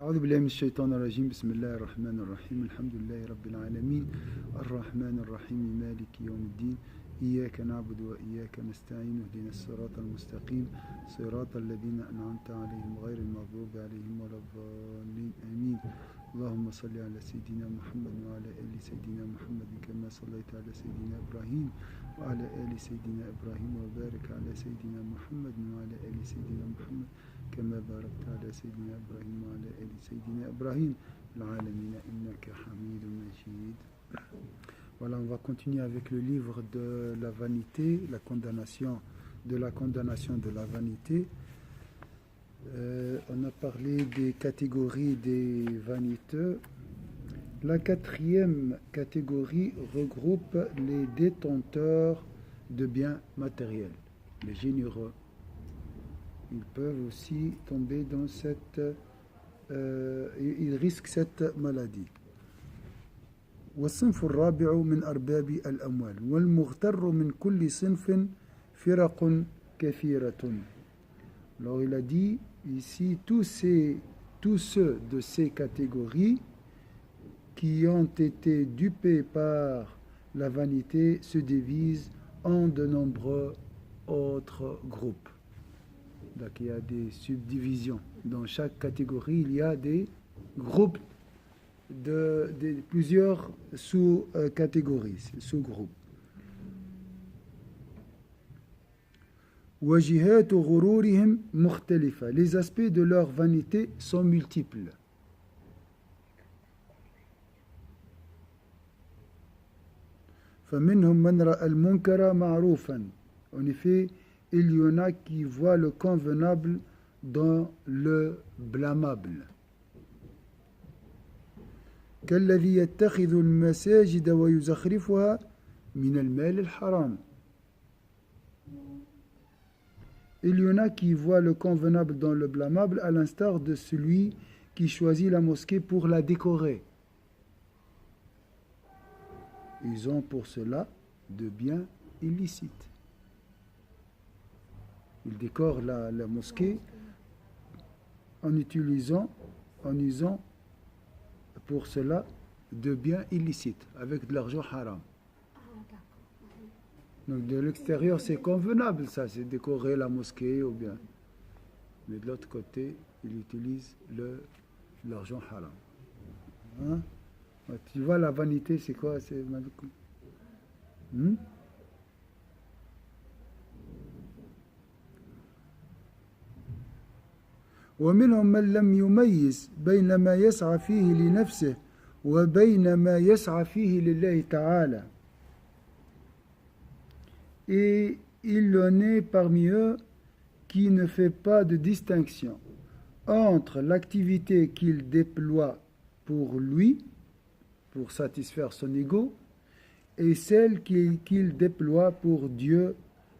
أعوذ بالله من الشيطان الرجيم بسم الله الرحمن الرحيم الحمد لله رب العالمين الرحمن الرحيم مالك يوم الدين إياك نعبد وإياك نستعين اهدنا الصراط المستقيم صراط الذين أنعمت عليهم غير المغضوب عليهم ولا الضالين آمين اللهم صل على سيدنا محمد وعلى آل سيدنا محمد كما صليت على سيدنا إبراهيم وعلى آل سيدنا إبراهيم وبارك على سيدنا محمد وعلى آل سيدنا محمد كما باركت على سيدنا إبراهيم وعلى آل سيدنا إبراهيم العالمين إنك حميد مجيد. Voilà, on va continuer avec le livre de la vanité, la condamnation de la vanité. On a parlé des catégories des vaniteux. La quatrième catégorie regroupe les détenteurs de biens matériels, les généreux. Ils peuvent aussi tomber dans ils risquent cette maladie. والصنف الرابع من أرباب الأموال والمغتر من كل صنف فرق كثيرة. Alors il a dit ici tous ceux de ces catégories qui ont été dupés par la vanité se divisent en de nombreux autres groupes. Donc il y a des subdivisions. Dans chaque catégorie, il y a des groupes de plusieurs sous-catégories, sous-groupes. وجهات غرورهم مختلفة. Les aspects de leur vanité sont multiples. فمنهم من رأى المنكر معروفا. En effet, il y en a qui voient le convenable dans le blâmable. كالذي يتخذ المساجد ويزخرفها من المال الحرام. Il y en a qui voient le convenable dans le blâmable, à l'instar de celui qui choisit la mosquée pour la décorer. Ils ont pour cela de biens illicites. Ils décorent la mosquée en usant pour cela de biens illicites, avec de l'argent haram. Donc de l'extérieur c'est convenable, ça, c'est décorer la mosquée ou bien. Mais de l'autre côté, ils utilisent l'argent haram. Hein? Tu vois, la vanité, c'est quoi? C'est ومنهم من لم يميز بين ما يسعى فيه لنفسه وبين ما يسعى فيه لله تعالى. Et il en est parmi eux qui ne fait pas de distinction entre l'activité qu'il déploie pour lui, pour satisfaire son ego, et celle qu'il déploie pour Dieu,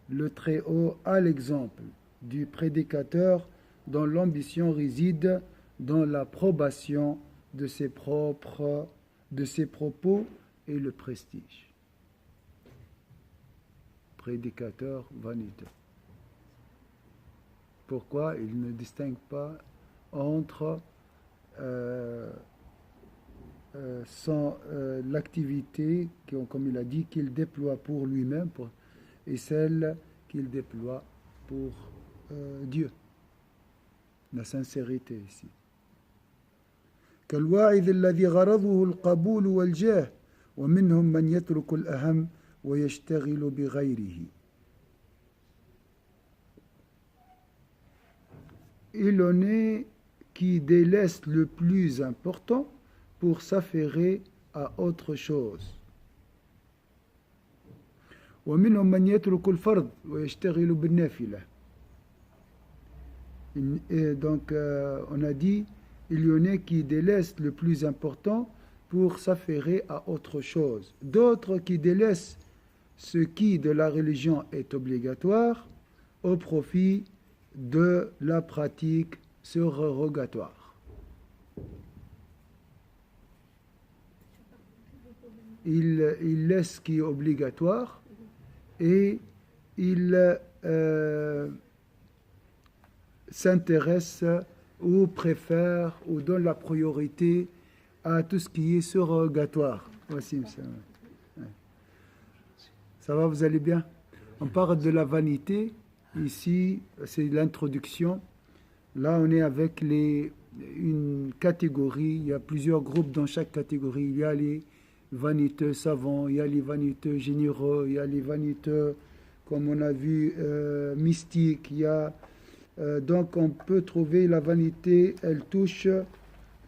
le Très-Haut, à l'exemple du prédicateur dont l'ambition réside dans l'approbation de ses propos et le prestige. Prédicateur vaniteux. Pourquoi il ne distingue pas entre l'activité, comme il a dit, qu'il déploie pour lui-même et celle qu'il déploie pour Dieu. La sincérité ici. كالواعظ الذي غرضه القبول والجاه ومنهم من يترك الأهم ويشتغل بغيره. Il en est qui délaisse le plus important pour s'affairer à autre chose. ومنهم من يترك الفرض ويشتغل بالنافلة. Et donc, on a dit, il y en a qui délaissent le plus important pour s'affairer à autre chose. D'autres qui délaissent ce qui de la religion est obligatoire au profit de la pratique surrogatoire. Il laisse ce qui est obligatoire et il s'intéresse ou préfère ou donne la priorité à tout ce qui est surrogatoire. Voici ça. Ça va, vous allez bien? On parle de la vanité. Ici, c'est l'introduction. Là, on est avec une catégorie. Il y a plusieurs groupes dans chaque catégorie. Il y a les vaniteux savants, il y a les vaniteux généreux, il y a les vaniteux, comme on a vu, mystiques. Donc, on peut trouver la vanité, elle touche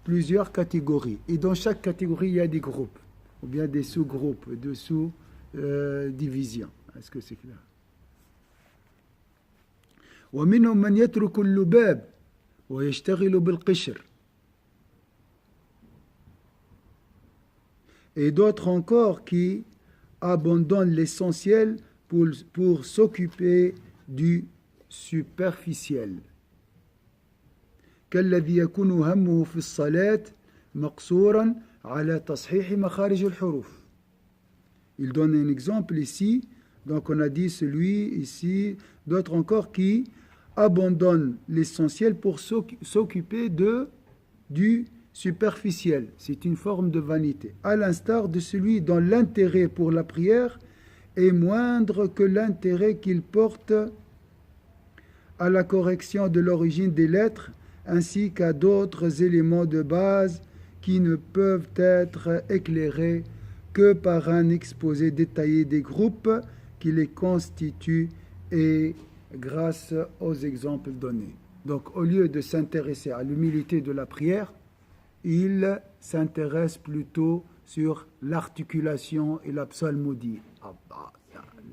plusieurs catégories. Et dans chaque catégorie, il y a des groupes, ou bien des sous-groupes, de sous-divisions. Est-ce que c'est clair? ومنهم من يترك اللباب ويشتغل بالقشر. Et d'autres encore qui abandonnent l'essentiel pour s'occuper du superficiel. كالذي يكون همه في الصلاة مقصورا على تصحيح مخارج الحروف. Il donne un exemple ici. Donc on a dit celui ici, d'autres encore qui abandonnent l'essentiel pour s'occuper du superficiel. C'est une forme de vanité. À l'instar de celui dont l'intérêt pour la prière est moindre que l'intérêt qu'il porte à la correction de l'origine des lettres, ainsi qu'à d'autres éléments de base qui ne peuvent être éclairés que par un exposé détaillé des groupes qui les constituent et grâce aux exemples donnés. Donc, au lieu de s'intéresser à l'humilité de la prière, il s'intéresse plutôt sur l'articulation et la psalmodie.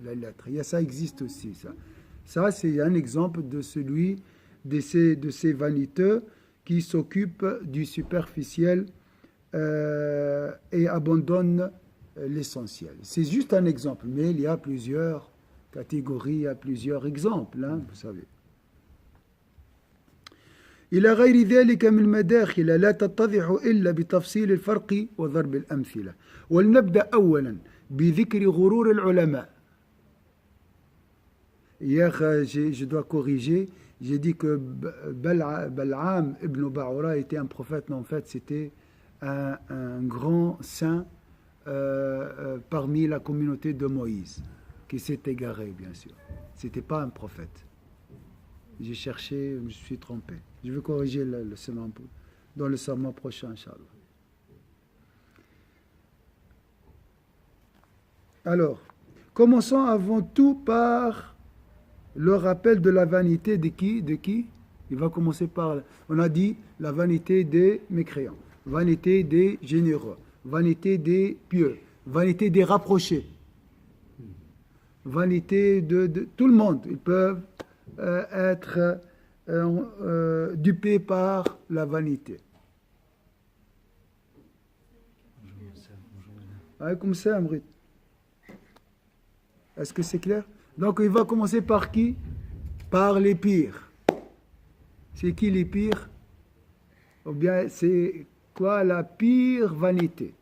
La lettre. Ça existe aussi, ça. Ça, c'est un exemple de celui de ces vaniteux qui s'occupent du superficiel et abandonnent l'essentiel. C'est juste un exemple, mais il y a plusieurs catégories, il y a plusieurs exemples, hein, vous savez. إلى غير ذلك من المداخل لا تتضح إلا بتفصيل الفرق وضرب الأمثلة. ولنبدأ أولا بذكر غرور العلماء. Hier, je dois corriger, j'ai dit que Bal'am ibn Ba'ura était un prophète, mais en fait c'était un grand saint parmi la communauté de Moïse, qui s'est égaré, bien sûr. Ce n'était pas un prophète. J'ai cherché, je me suis trompé. Je vais corriger le sermon dans le sermon prochain, Inch'Allah. Alors, commençons avant tout par le rappel de la vanité de qui? Il va commencer par, on a dit, la vanité des mécréants, vanité des généreux, vanité des pieux, vanité des rapprochés, vanité de tout le monde. Ils peuvent être dupés par la vanité. Alaykoum salam, Amrit. Est-ce que c'est clair? Donc il va commencer par qui? Par les pires. C'est qui les pires? Ou bien c'est quoi la pire vanité?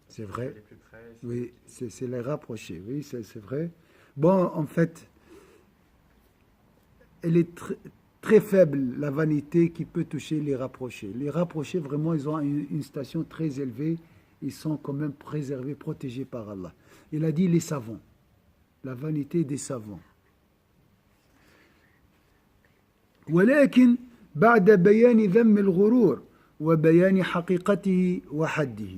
C'est vrai. Oui, c'est les rapprochés. Oui, c'est vrai. Bon, en fait, elle est très faible, la vanité qui peut toucher les rapprochés. Les rapprochés, vraiment, ils ont une station très élevée. Ils sont quand même préservés, protégés par Allah. Il a dit les savants. La vanité des savants. ولكن بعد بيان ذم الغرور وبيان حقيقته وحده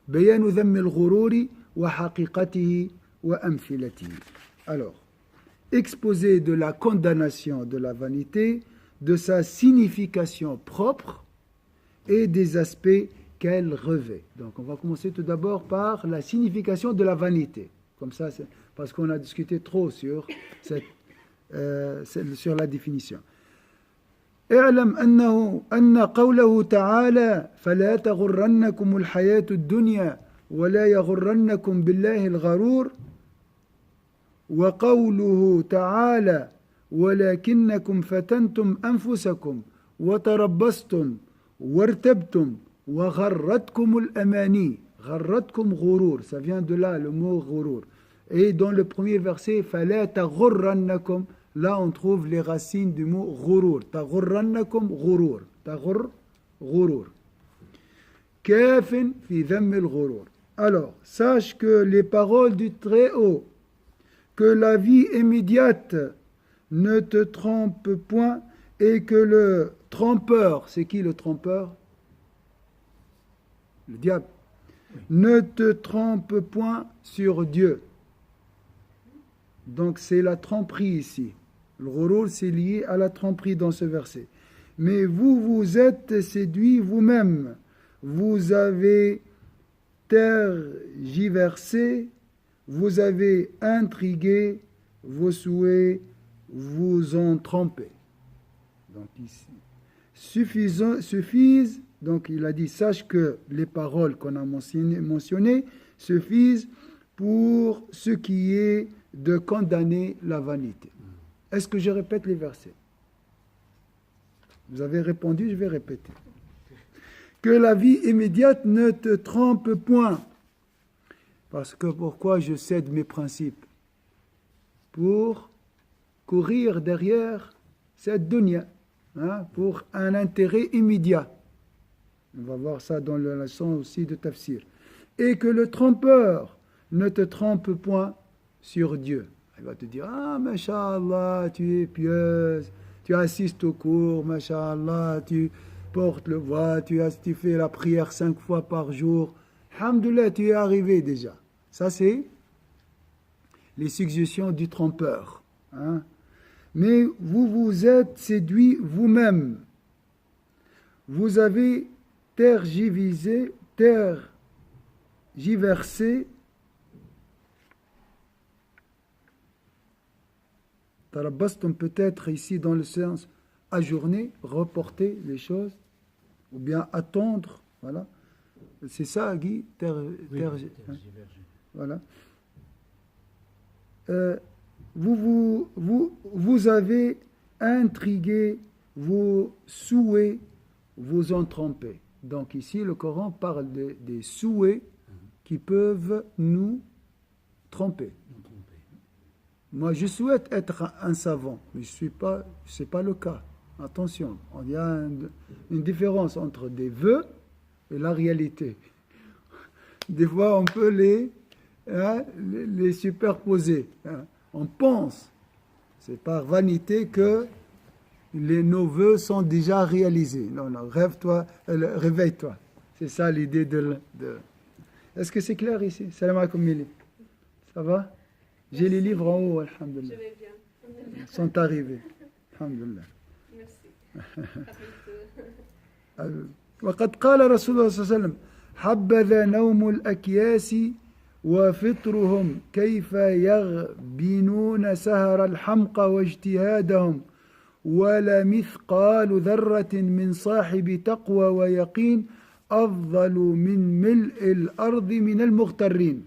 بيان ذم الغرور وحقيقته وأمثلته. Alors, exposé de la condamnation de la vanité, de sa signification propre et des aspects qu'elle revêt. Donc, on va commencer tout d'abord par la signification de la vanité. Comme ça, parce qu'on a discuté trop sur la définition. اعلم أن قوله تعالى فلا تغرنكم الحياة الدنيا ولا يغرنكم بالله الغرور وقوله تعالى ولكنكم فتنتم أنفسكم وتربصتم وارتبتم وغرتكم الأماني غرتكم غرور, ça vient de là le mot غرور. Et dans le premier verset, فَلَا تَغُرَّنَّكُمْ, là on trouve les racines du mot غُرُور. تَغُرَّنَّكُمْ غُرُور. غُرُور. كَافٍ فِي ذَمِّ الْغُرُور. Alors, sache que les paroles du Très-Haut, que la vie immédiate ne te trompe point, et que le trompeur, c'est qui le trompeur? Le diable. Ne te trompe point sur Dieu. Donc c'est la tromperie ici. Le ghurur, c'est lié à la tromperie dans ce verset. Mais vous vous êtes séduits vous-même. Vous avez tergiversé, vous avez intrigué, vos souhaits vous ont trompé. Donc ici, suffisent, donc il a dit, sache que les paroles qu'on a mentionnées suffisent pour ce qui est de condamner la vanité. Est-ce que je répète les versets? Vous avez répondu, je vais répéter. Que la vie immédiate ne te trompe point. Parce que pourquoi je cède mes principes? Pour courir derrière cette dunya, pour un intérêt immédiat. On va voir ça dans la leçon aussi de tafsir. Et que le trompeur ne te trompe point sur Dieu. Il va te dire, ah, masha'Allah, tu es pieuse, tu assistes au cours, masha'Allah, tu portes le voile, tu fais la prière 5 fois par jour. Alhamdoulilah, tu es arrivé déjà. Ça, c'est les suggestions du trompeur. Mais vous vous êtes séduit vous-même. Vous avez tergiversé, tarabastum peut-être ici dans le sens ajourner, reporter les choses, ou bien attendre, voilà. C'est ça, Guy, voilà. Vous avez intrigué, vos souhaits vous ont trompé. Donc ici, le Coran parle des souhaits qui peuvent nous tromper. Moi, je souhaite être un savant, mais ce n'est pas le cas. Attention, il y a une différence entre des vœux et la réalité. Des fois, on peut les superposer. On pense, c'est par vanité que nos vœux sont déjà réalisés. Non, réveille-toi. C'est ça l'idée de... Est-ce que c'est clair ici? Salam alaikum Mili. Ça va? J'ai les livres en haut, alhamdoulilah. Je vais bien. Ils sont arrivés. Alhamdoulilah. Merci. وقد قال رسول الله صلى الله عليه وسلم حبذا نوم الأكياس وفطرهم كيف يغبنون سهر الحمقى واجتهادهم ولا مثقال ذرة من صاحب تقوى ويقين أفضل من ملء الأرض من المغترين.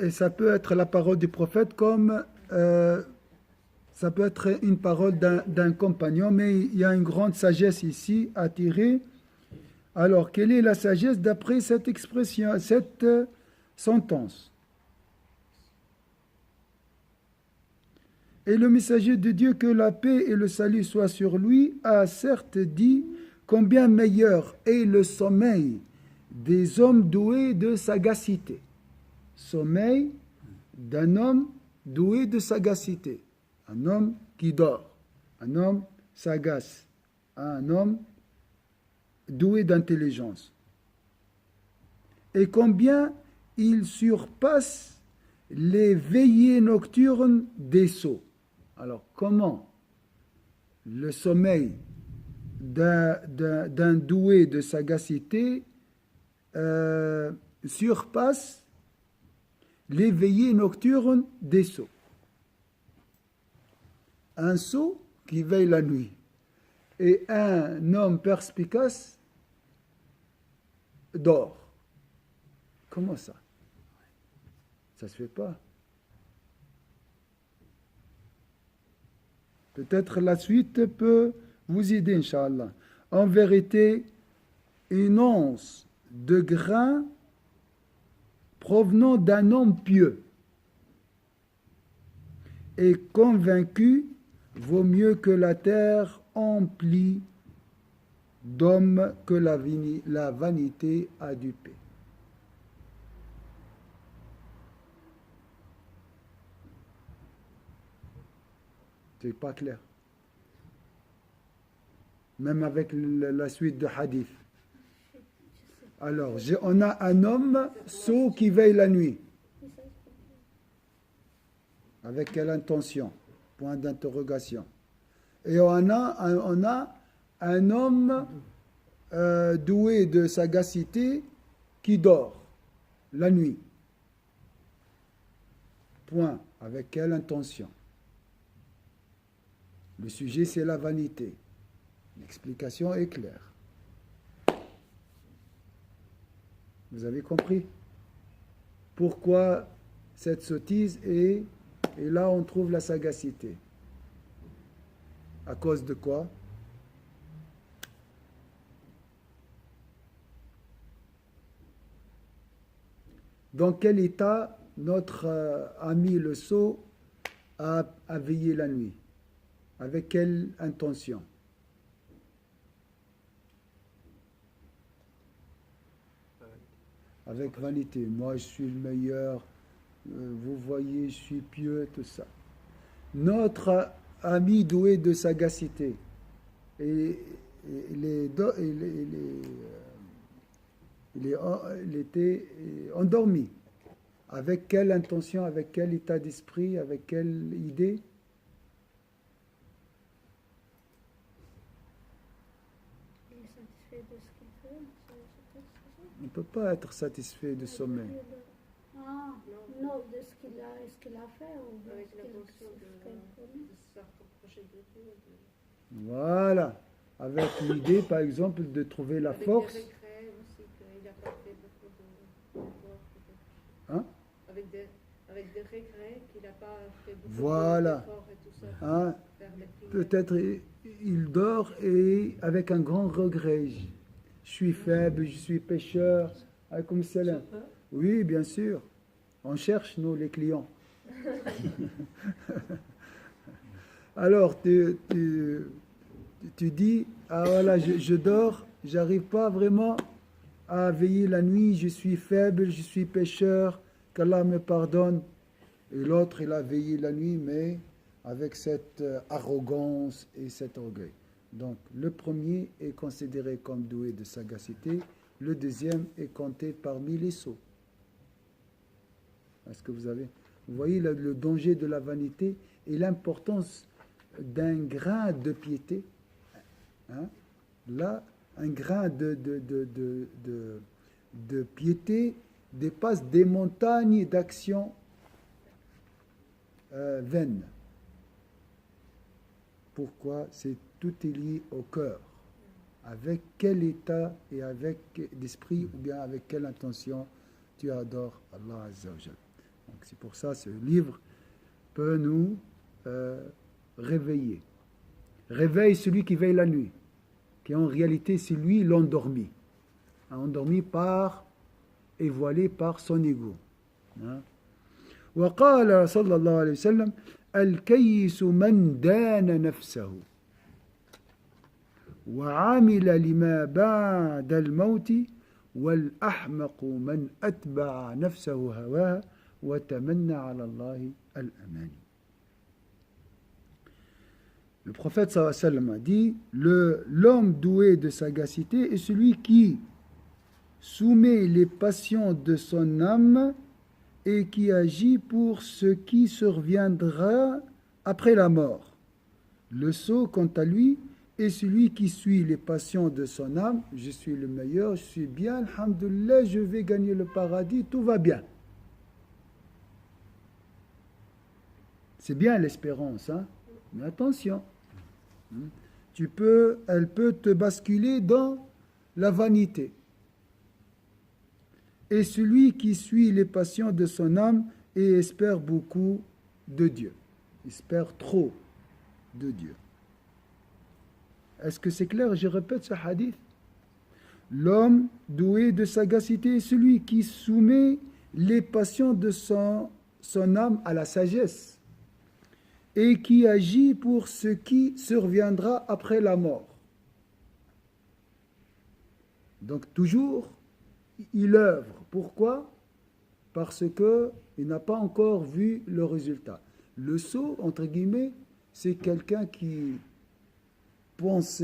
Et ça peut être la parole du prophète comme ça peut être une parole d'un compagnon, mais il y a une grande sagesse ici à tirer. Alors, quelle est la sagesse d'après cette expression, cette sentence? Et le messager de Dieu, que la paix et le salut soient sur lui, a certes dit combien meilleur est le sommeil des hommes doués de sagacité. Sommeil d'un homme doué de sagacité, un homme qui dort, un homme sagace, un homme doué d'intelligence. Et combien il surpasse les veillées nocturnes des sots. Alors comment le sommeil d'un doué de sagacité surpasse les veillées nocturnes des sots. Un sot qui veille la nuit et un homme perspicace dort. Comment ça? Ça se fait pas. Peut-être la suite peut vous aider, Inch'Allah. En vérité, une once de grain provenant d'un homme pieux et convaincu vaut mieux que la terre emplie d'hommes que la vanité a dupé. C'est pas clair. Même avec la suite de hadith. Alors, on a un homme sot qui veille la nuit. Avec quelle intention? Point d'interrogation. Et on a un homme doué de sagacité qui dort la nuit. Point. Avec quelle intention? Le sujet, c'est la vanité. L'explication est claire. Vous avez compris? Pourquoi cette sottise et là on trouve la sagacité? À cause de quoi? Dans quel état notre ami le sot a veillé la nuit? Avec quelle intention? Avec vanité. Moi, je suis le meilleur. Vous voyez, je suis pieux, tout ça. Notre ami doué de sagacité, il était endormi. Avec quelle intention, avec quel état d'esprit, avec quelle idée? On ne peut pas être satisfait du sommeil. Ah, non, de ce qu'il a fait. Ou avec l'intention de se rapprocher de Dieu. Voilà. Avec l'idée, par exemple, de trouver la force. Avec des regrets aussi, qu'il n'a pas fait beaucoup d'efforts. Hein? Avec des regrets qu'il n'a pas fait beaucoup d'efforts et tout ça. Hein? Peut-être il dort et avec un grand regret. Je suis faible, je suis pécheur. Comme cela. Oui, bien sûr. On cherche, nous, les clients. Alors, tu dis, ah voilà, je dors, j'arrive pas vraiment à veiller la nuit, je suis faible, je suis pécheur, qu'Allah me pardonne. Et l'autre, il a veillé la nuit, mais avec cette arrogance et cet orgueil. Donc, le premier est considéré comme doué de sagacité, le deuxième est compté parmi les sots. Est-ce que vous voyez le danger de la vanité et l'importance d'un grain de piété. Hein? Là, un grain de piété dépasse des montagnes d'actions vaines. Pourquoi? Tout est lié au cœur. Avec quel état et avec d'esprit ou bien avec quelle intention tu adores Allah Azza wa Jal. Donc c'est pour ça que ce livre peut nous réveiller. Réveille celui qui veille la nuit, qui en réalité c'est lui l'endormi. Endormi par et voilé par son ego. وقال صلى الله عليه وسلم الكيس من دان نفسه وعمل لما بعد الموت والأحمق من أتبع نفسه هواها وتمنى على الله الأماني. Le prophète sallallahu alayhi wa sallam a dit l'homme doué de sagacité est celui qui soumet les passions de son âme et qui agit pour ce qui surviendra après la mort. Le sot, quant à lui, est celui qui suit les passions de son âme. Je suis le meilleur, je suis bien, alhamdoulilah, je vais gagner le paradis, tout va bien. C'est bien l'espérance, hein? Mais attention, elle peut te basculer dans la vanité. Et celui qui suit les passions de son âme et espère beaucoup de Dieu. Espère trop de Dieu. Est-ce que c'est clair? Je répète ce hadith. L'homme doué de sagacité est celui qui soumet les passions de son âme à la sagesse et qui agit pour ce qui surviendra après la mort. Donc toujours, il œuvre. Pourquoi? Parce qu'il n'a pas encore vu le résultat. Le sot, entre guillemets, c'est quelqu'un qui pense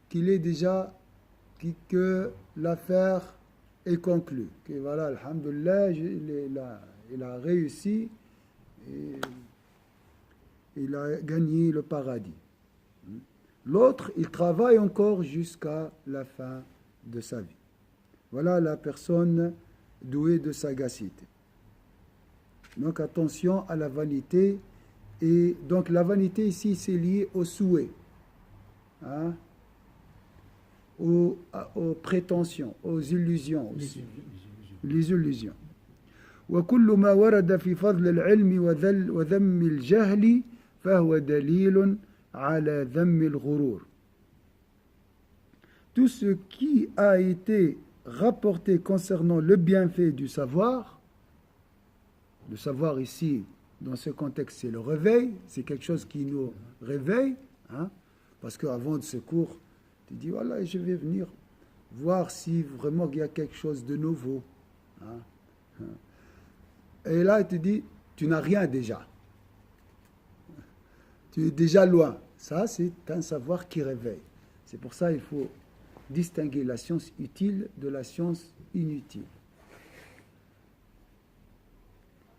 qu'il est déjà, que l'affaire est conclue. Que voilà, alhamdoulilah, il a réussi et il a gagné le paradis. L'autre, il travaille encore jusqu'à la fin de sa vie. Voilà la personne douée de sagacité. Donc attention à la vanité. Et donc la vanité ici, c'est lié au souhait, hein, aux prétentions, aux illusions aussi. Les illusions. وكل ما ورد في فضل العلم وذم الجهل فهو دليل على ذم الغرور. Tout ce qui a été rapporté concernant le bienfait du savoir, le savoir ici, dans ce contexte, c'est le réveil, c'est quelque chose qui nous réveille, hein, parce qu'avant de ce cours, tu dis, voilà, je vais venir voir si vraiment il y a quelque chose de nouveau. Hein. Et là, il te dit, tu n'as rien déjà. Tu es déjà loin. Ça, c'est un savoir qui réveille. C'est pour ça qu'il faut distinguer la science utile de la science inutile.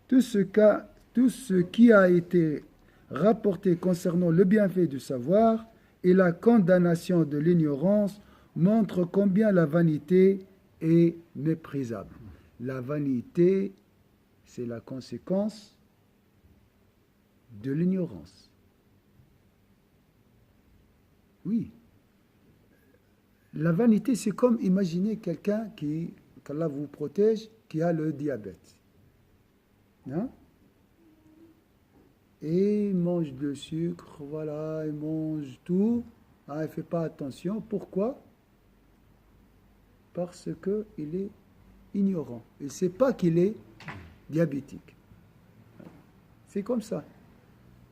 Tout ce qui a été rapporté concernant le bienfait du savoir et la condamnation de l'ignorance montre combien la vanité est méprisable. La vanité, c'est la conséquence de l'ignorance. Oui. La vanité, c'est comme imaginer quelqu'un qu'Allah vous protège, qui a le diabète. Hein? Et il mange le sucre, voilà, il mange tout. Ah, il ne fait pas attention. Pourquoi? Parce qu'il est ignorant. Il ne sait pas qu'il est diabétique. C'est comme ça.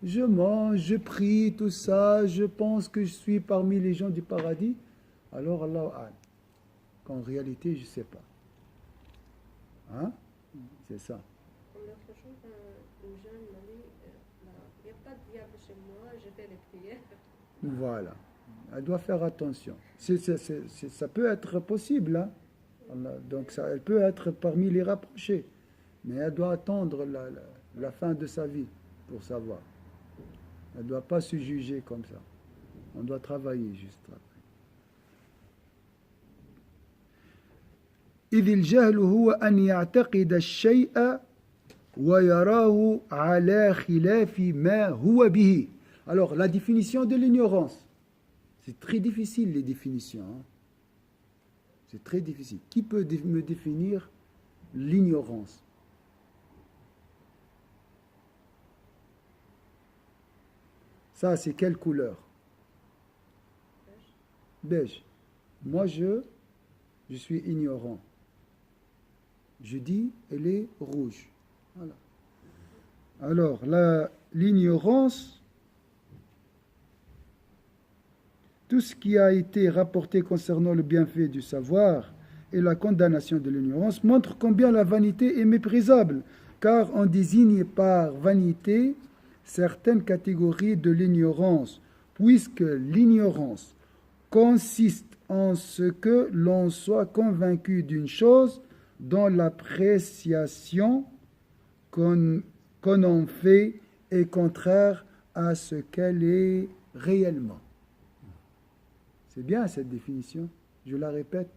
Je mange, je prie, tout ça, je pense que je suis parmi les gens du paradis. Alors Allah, qu'en réalité, je ne sais pas. Hein? C'est ça. L'autre jour, une jeune m'a dit, il n'y a pas de diable chez moi, je fais les prières. Voilà. Elle doit faire attention. Ça peut être possible. Hein? Donc ça, elle peut être parmi les rapprochés. Mais elle doit attendre la fin de sa vie pour savoir. Elle ne doit pas se juger comme ça. On doit travailler juste après. إذ الجهل هو أن يعتقد الشيء ويراه على خلاف ما هو به. Alors, la définition de l'ignorance. C'est très difficile, les définitions. Hein? C'est très difficile. Qui peut me définir l'ignorance? Ça, c'est quelle couleur? Beige. Moi, je suis ignorant. Je dis, elle est rouge. Voilà. Alors, l'ignorance, tout ce qui a été rapporté concernant le bienfait du savoir et la condamnation de l'ignorance montre combien la vanité est méprisable, car on désigne par vanité certaines catégories de l'ignorance, puisque l'ignorance consiste en ce que l'on soit convaincu d'une chose dont l'appréciation qu'on en fait est contraire à ce qu'elle est réellement. C'est bien cette définition, je la répète.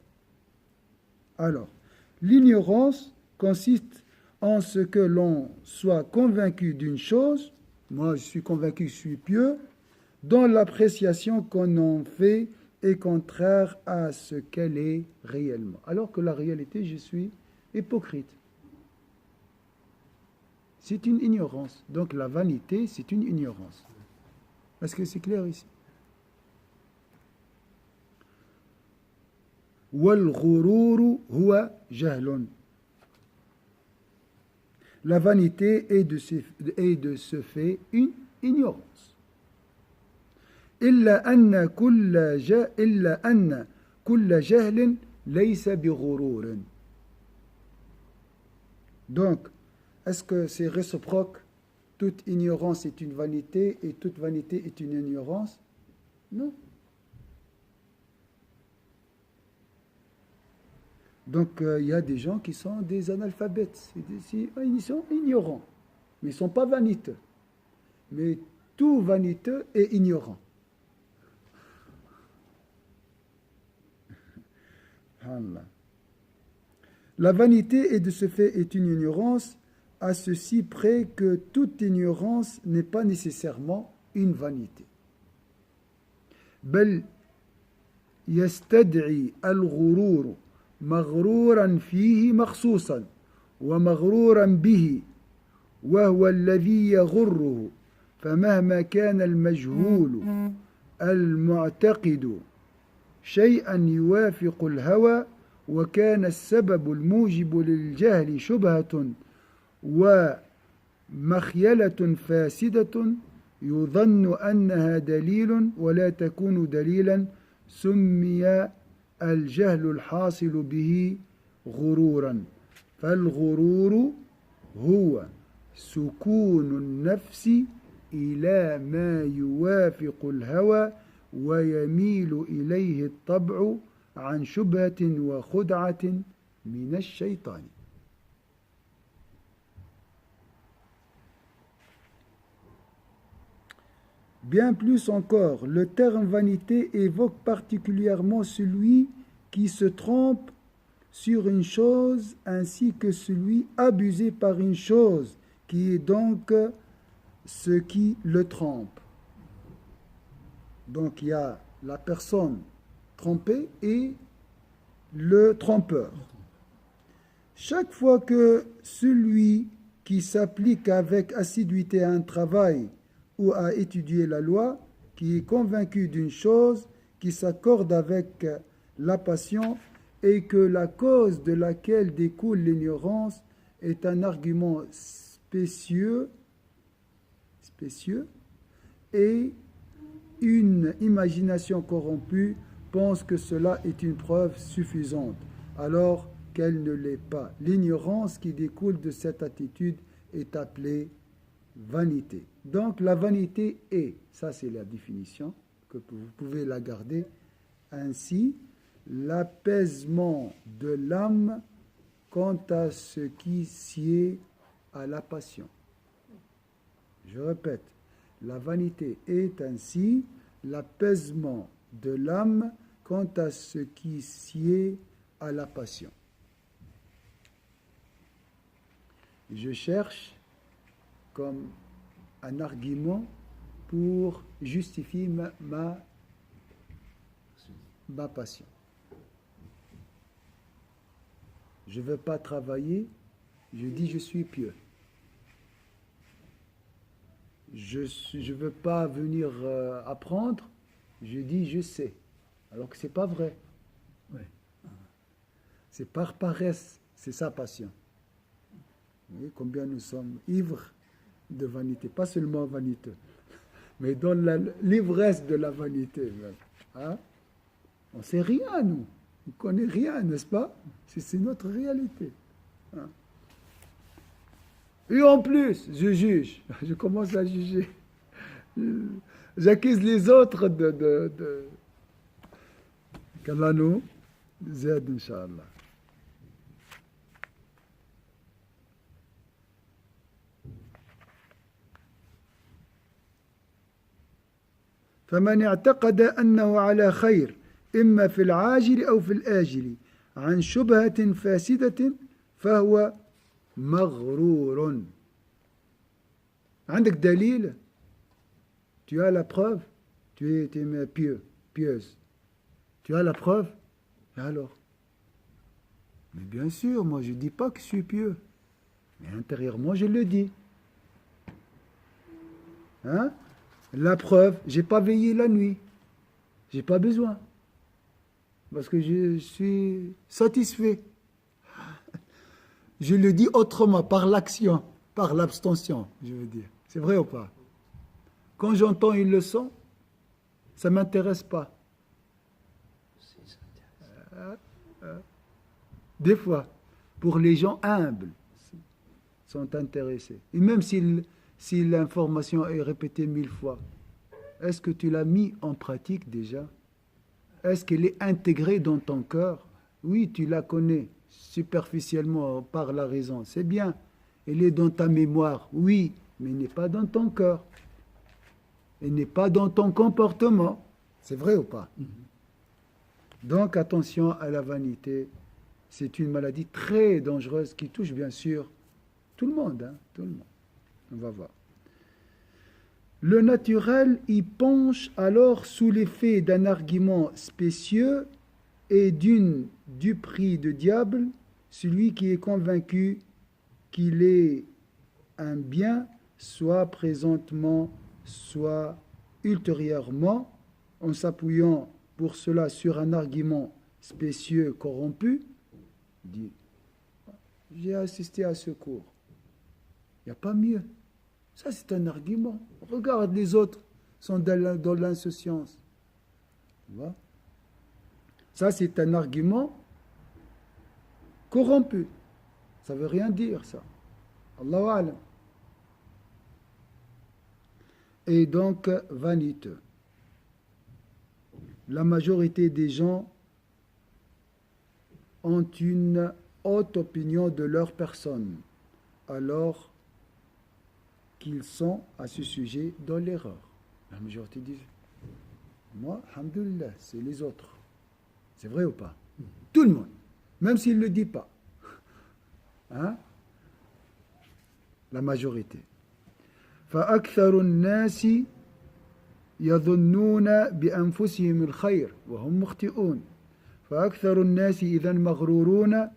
Alors, l'ignorance consiste en ce que l'on soit convaincu d'une chose, moi je suis convaincu que je suis pieux, dont l'appréciation qu'on en fait est contraire à ce qu'elle est réellement. Alors que la réalité, je suis hypocrite. C'est une ignorance. Donc la vanité, c'est une ignorance. Est-ce que c'est clair ici? والغرور هو جهل. La vanité est de ce fait une ignorance. إلا أن كل جهل ليس بغرور. Donc, est-ce que c'est réciproque? Toute ignorance est une vanité et toute vanité est une ignorance? Non. Donc, il y a des gens qui sont des analphabètes. Ils sont ignorants, mais ils ne sont pas vaniteux. Mais tout vaniteux est ignorant. Allah. La vanité, et de ce fait, est une ignorance, à ceci près que toute ignorance n'est pas nécessairement une vanité. بل يستدعي الغرور مغرورا فيه مخصوصا ومغرورا به وهو الذي يغره فمهما كان المجهول المعتقد شيئا يوافق الهوى وكان السبب الموجب للجهل شبهة ومخيلة فاسدة يظن أنها دليل ولا تكون دليلا سمي الجهل الحاصل به غرورا فالغرور هو سكون النفس إلى ما يوافق الهوى ويميل إليه الطبع عن شبهة وخدعة من الشيطان. Bien plus encore, le terme vanité évoque particulièrement celui qui se trompe sur une chose ainsi que celui abusé par une chose, qui est donc ce qui le trompe. Donc il y a la personne trompée et le trompeur. Chaque fois que celui qui s'applique avec assiduité à un travail ou à étudier la loi, qui est convaincu d'une chose qui s'accorde avec la passion et que la cause de laquelle découle l'ignorance est un argument spécieux et une imagination corrompue pense que cela est une preuve suffisante, alors qu'elle ne l'est pas. L'ignorance qui découle de cette attitude est appelée vanité. Donc la vanité est, ça c'est la définition, que vous pouvez la garder ainsi, l'apaisement de l'âme quant à ce qui sied à la passion. Je répète, la vanité est ainsi l'apaisement de l'âme quant à ce qui sied à la passion. Je cherche comme un argument pour justifier ma passion. Je ne veux pas travailler, je dis je suis pieux. Je ne veux pas venir apprendre, je dis je sais. Alors que ce n'est pas vrai. Ouais. C'est par paresse, c'est sa passion. Vous voyez combien nous sommes ivres de vanité, pas seulement vaniteux, mais dans l'ivresse de la vanité. Hein? On ne sait rien, nous. On ne connaît rien, n'est-ce pas? C'est notre réalité. Hein? Et en plus, je juge. Je commence à juger. J'accuse les autres de qu'Allah nous aide, Inch'Allah. فمن اعتقد أنه على خير إما في العاجل أو في الآجل عن شبهة فاسدة فهو مغرور. عندك دليل؟ Tu as la preuve? Tu es pieux, pieuse. Tu as la preuve? Et alors? Mais bien sûr, moi je ne dis pas que je suis pieux. Mais intérieurement, je le dis. Hein? La preuve, je n'ai pas veillé la nuit. Je n'ai pas besoin. parce que je suis satisfait. Je le dis autrement, par l'action, par l'abstention, je veux dire. C'est vrai ou pas? Quand j'entends une leçon, ça ne m'intéresse pas. Des fois, pour les gens humbles, sont intéressés. Et même si l'information est répétée 1000 fois, est-ce que tu l'as mis en pratique déjà? Est-ce qu'elle est intégrée dans ton cœur? Oui, tu la connais superficiellement par la raison. C'est bien. Elle est dans ta mémoire. Oui, mais elle n'est pas dans ton cœur. Elle n'est pas dans ton comportement. C'est vrai ou pas? Donc attention à la vanité. C'est une maladie très dangereuse qui touche bien sûr tout le monde. Tout le monde. On va voir. Le naturel y penche alors sous l'effet d'un argument spécieux et d'une duperie de diable, celui qui est convaincu qu'il est un bien, soit présentement, soit ultérieurement, en s'appuyant pour cela sur un argument spécieux corrompu, dit « J'ai assisté à ce cours. Il n'y a pas mieux. » Ça, c'est un argument. Regarde, les autres sont dans l'insouciance. Tu vois? Ça, c'est un argument corrompu. Ça ne veut rien dire, ça. Allahu Alam. Et donc, vaniteux. La majorité des gens ont une haute opinion de leur personne, alors qu'ils sont à ce sujet dans l'erreur. La majorité disent, moi, alhamdoulilah, c'est les autres. C'est vrai ou pas? Tout le monde, même s'il ne le dit pas. Hein? La majorité. فأكثر الناس يظنون بأنفسهم الخير وهم مخطئون فأكثر الناس إذا مغرورون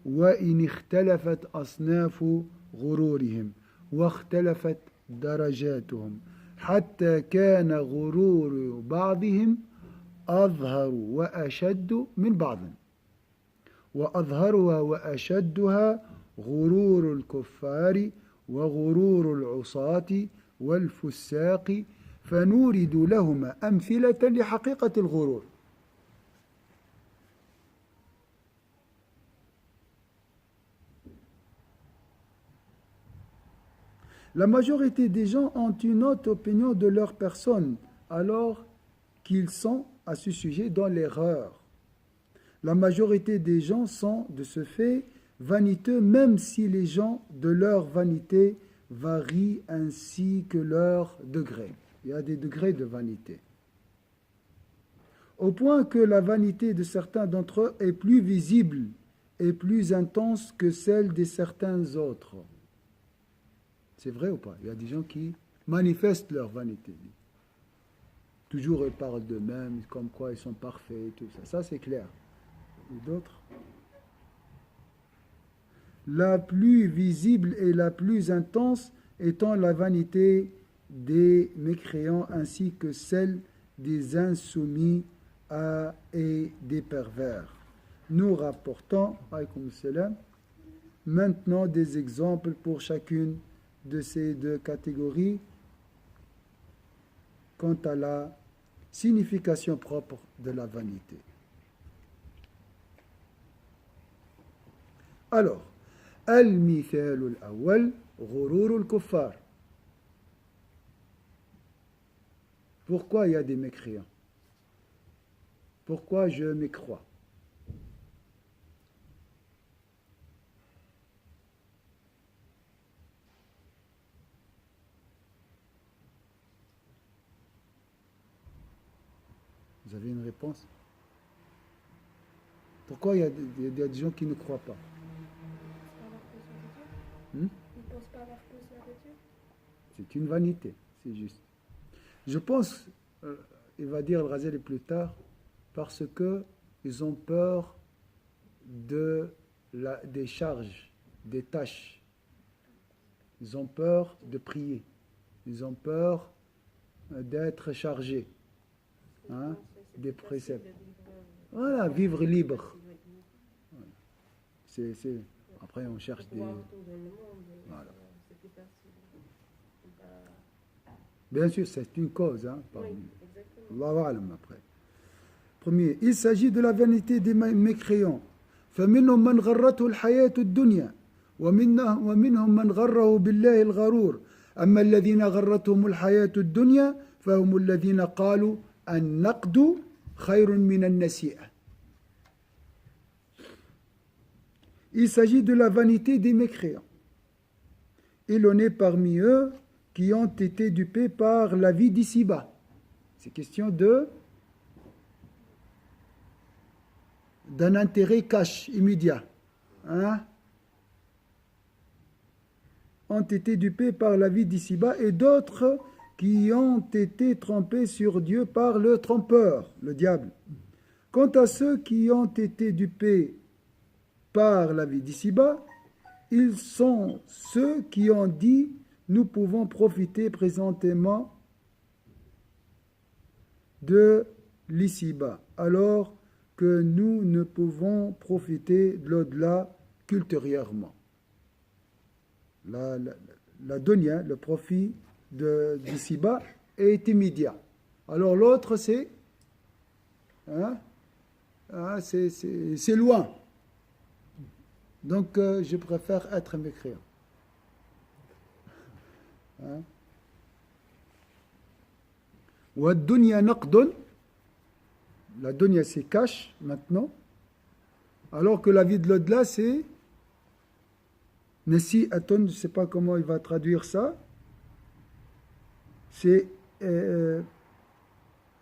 وإن اختلفت أصناف غرورهم واختلفت درجاتهم حتى كان غرور بعضهم أظهر وأشد من بعض وأظهرها وأشدها غرور الكفار وغرور العصاة والفساق فنورد لهما أمثلة لحقيقة الغرور. La majorité des gens ont une haute opinion de leur personne, alors qu'ils sont à ce sujet dans l'erreur. La majorité des gens sont, de ce fait, vaniteux, même si les gens de leur vanité varient ainsi que leur degré. Il y a des degrés de vanité. Au point que la vanité de certains d'entre eux est plus visible et plus intense que celle de certains autres. C'est vrai ou pas? Il y a des gens qui manifestent leur vanité. Toujours ils parlent d'eux-mêmes, comme quoi ils sont parfaits, tout ça. Ça, c'est clair. Et d'autres? La plus visible et la plus intense étant la vanité des mécréants ainsi que celle des insoumis et des pervers. Nous rapportons, alaykoum salam, maintenant des exemples pour chacune de ces deux catégories quant à la signification propre de la vanité. Alors, al-mithalul awwal ghururul kuffar. Pourquoi il y a des mécréants? Pourquoi je mécrois? Vous avez une réponse? Pourquoi il y a des gens qui ne croient pas? Ils ne pensent pas avoir besoin de Dieu. C'est une vanité, c'est juste. Je pense, il va dire le Ghazali plus tard, parce qu'ils ont peur des charges, des tâches. Ils ont peur de prier. Ils ont peur d'être chargés. Hein, des préceptes. Voilà, vivre libre. Après, on cherche des... Pouvoir tout dans le monde, Voilà. c'est plus facile. Bien sûr, c'est une cause. Hein, Oui, parmi... exactement. Allahu a'lam après. Premier, il s'agit de la vanité des mécréants. فمنهم من غرته الحياة الدنيا ومنهم من غره بالله الغرور أما الذين غرتهم الحياة الدنيا فهم الذين قالوا النقد خير من النسيئة. Il s'agit de la vanité des mécréants. Il en est parmi eux qui ont été dupés par la vie d'ici-bas. C'est question d'un intérêt cash, immédiat. Hein? Ont été dupés par la vie d'ici-bas et d'autres qui ont été trompés sur Dieu par le trompeur, le diable. Quant à ceux qui ont été dupés par la vie d'ici-bas, ils sont ceux qui ont dit « Nous pouvons profiter présentement de l'ici-bas, alors que nous ne pouvons profiter de l'au-delà qu'ultérieurement. » La dunya, le profit d'ici-bas est immédiat. Alors l'autre, c'est c'est loin. Donc je préfère être mécréant. Wa dunya naqdun, la dunya c'est cash maintenant, alors que la vie de l'au-delà c'est nasi'atun, je ne sais pas comment il va traduire ça. C'est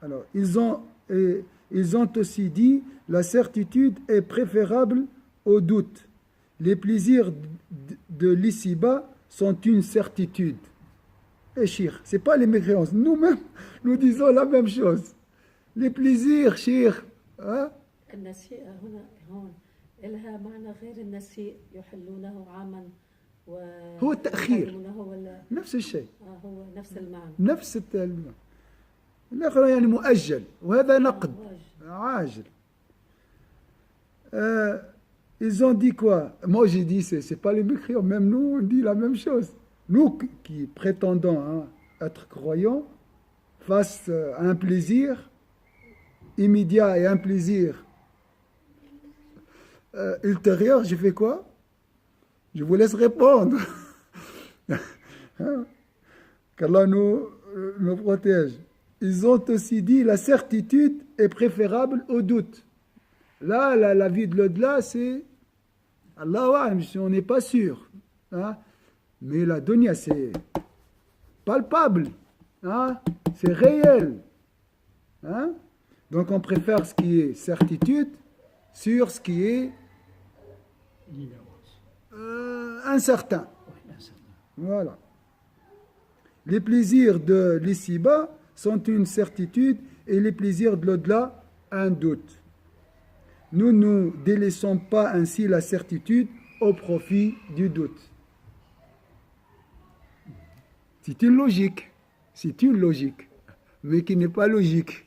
alors ils ont aussi dit la certitude est préférable au doute. Les plaisirs de l'ici-bas sont une certitude. Et shir, c'est pas les mécréances. Nous-mêmes, nous disons la même chose. Les plaisirs, shir. Hein? النسيء هون لها معنى غير النسيء يحلونه عاما هو التأخير. ولا نفس الشيء. هو نفس المعنى. نفس المعنى. الآخر يعني مؤجل وهذا نقد عاجل. Ils ont dit quoi? Moi j'ai dit c'est pas les mécréants, même nous on dit la même chose. Nous qui prétendons être croyants face à un plaisir immédiat et un plaisir ultérieur, je fais quoi? Je vous laisse répondre. Qu'Allah nous protège. Ils ont aussi dit la certitude est préférable au doute. Là, la vie de l'au-delà, c'est Allah, on n'est pas sûr. Hein? Mais la dunya, c'est palpable. Hein? C'est réel. Hein? Donc, on préfère ce qui est certitude sur ce qui est incertain. Voilà. Les plaisirs de l'ici-bas sont une certitude et les plaisirs de l'au-delà, un doute. Nous ne délaissons pas ainsi la certitude au profit du doute. C'est une logique, mais qui n'est pas logique.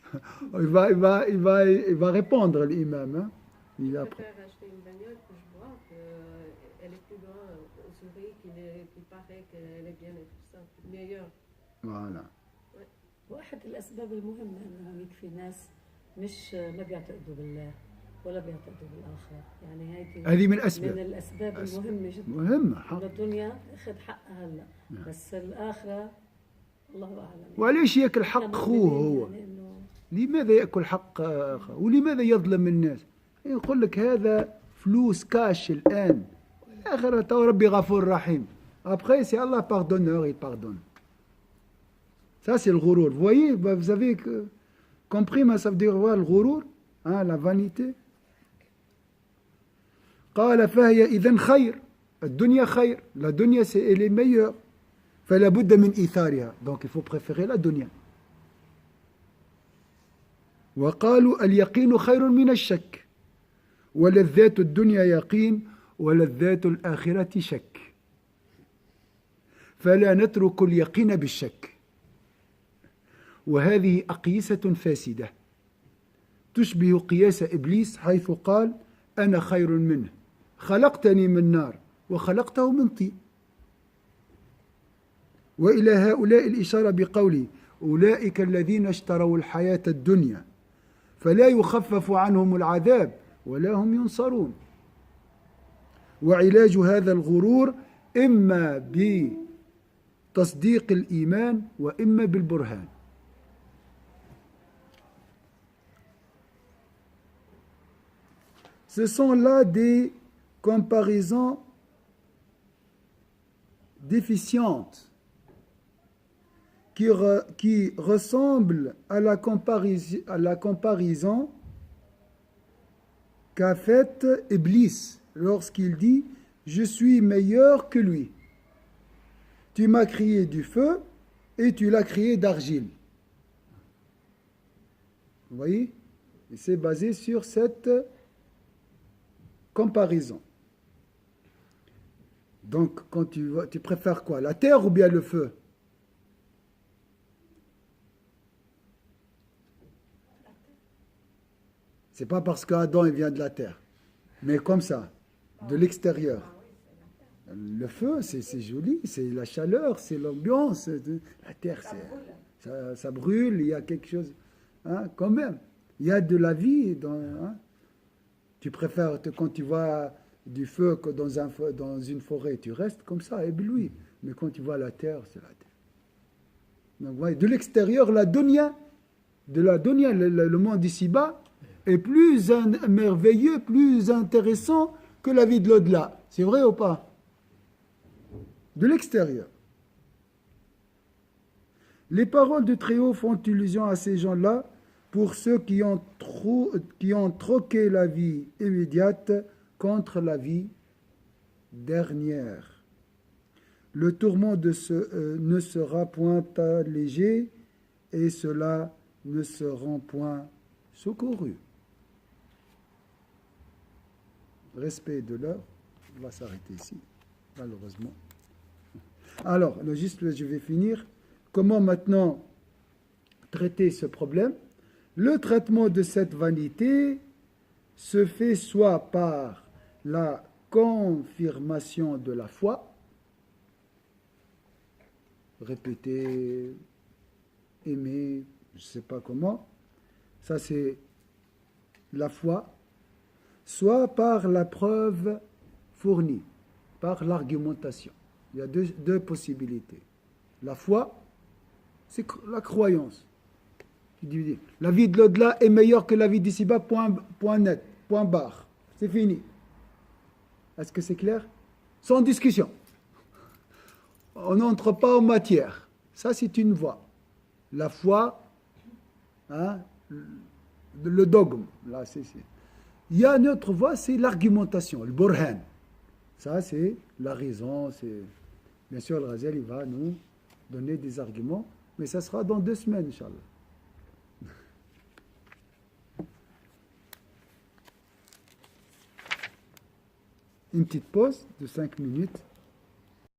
Il va répondre l'imam. Hein? Je préfère acheter une bagnole que je vois, qu'elle est plus loin au sourire, qui paraît qu'elle est bien et tout ça, meilleure. Voilà. واحد الأسباب المهمة أنه يكفي ناس مش ما بيعتقدوا بالله ولا بيعتقدوا بالآخرة، يعني هذه من الأسباب. من الأسباب المهمة جدا. مهمة حق. الدنيا أخذ حقها هلا، بس الآخرة الله أعلم. وليش يأكل حق أخوه هو؟ لماذا يأكل حق أخوه؟ ولماذا يظلم الناس؟ يقول لك هذا فلوس كاش الآن، الآخرة ربي غفور رحيم. Après c'est Allah pardonneur, il pardonne. Ça c'est le ghourour. Vous voyez, vous avez compris, mais ça veut dire voir le ghourour, hein, la vanité. قال فهي إذن خير. الدنيا خير. La dunya elle est meilleure. فلا بد من إيثارها. Donc il faut préférer la dunya. وقالوا اليقين خير من الشك. ولذات الدنيا يقين ولذات الآخرة شك. فلا نترك اليقين بالشك. وهذه أقيسة فاسدة تشبه قياس إبليس حيث قال أنا خير منه خلقتني من نار وخلقته من طين. وإلى هؤلاء الإشارة بقوله أولئك الذين اشتروا الحياة الدنيا فلا يخفف عنهم العذاب ولا هم ينصرون. وعلاج هذا الغرور إما بتصديق الإيمان وإما بالبرهان. Ce sont là des comparaisons déficientes qui ressemblent à la comparaison qu'a faite Iblis lorsqu'il dit « Je suis meilleur que lui. Tu m'as créé du feu et tu l'as créé d'argile. » Vous voyez? Et c'est basé sur cette comparaison. Donc, quand tu préfères quoi? La terre ou bien le feu? C'est pas parce qu'Adam il vient de la terre, mais comme ça, de l'extérieur. Le feu, c'est joli, c'est la chaleur, c'est l'ambiance. La terre, ça brûle, il y a quelque chose, hein, quand même. Il y a de la vie dans. Hein. Tu préfères, quand tu vois du feu que dans une forêt, tu restes comme ça, ébloui. Mais quand tu vois la terre, c'est la terre. Donc, ouais, de l'extérieur, la dunya, le monde d'ici-bas, est plus merveilleux, plus intéressant que la vie de l'au-delà. C'est vrai ou pas? De l'extérieur. Les paroles de Très-Haut font illusion à ces gens-là pour ceux qui ont troqué la vie immédiate contre la vie dernière. Le tourment ne sera point allégé et ceux-là ne seront point secourus. Respect de l'heure, on va s'arrêter ici, malheureusement. Alors, juste, je vais finir. Comment maintenant traiter ce problème? Le traitement de cette vanité se fait soit par la confirmation de la foi, répéter, aimer, je ne sais pas comment, ça c'est la foi, soit par la preuve fournie, par l'argumentation. Il y a deux possibilités. La foi, c'est la croyance. La vie de l'au-delà est meilleure que la vie d'ici-bas, point net, point barre. C'est fini. Est-ce que c'est clair? Sans discussion. On n'entre pas en matière. Ça, c'est une voie. La foi, hein, le dogme. Là, Il y a une autre voie, c'est l'argumentation, le burhan. Ça, c'est la raison. Bien sûr, le Ghazali, il va nous donner des arguments, mais ça sera dans 2 semaines, Inch'Allah. Une petite pause de 5 minutes.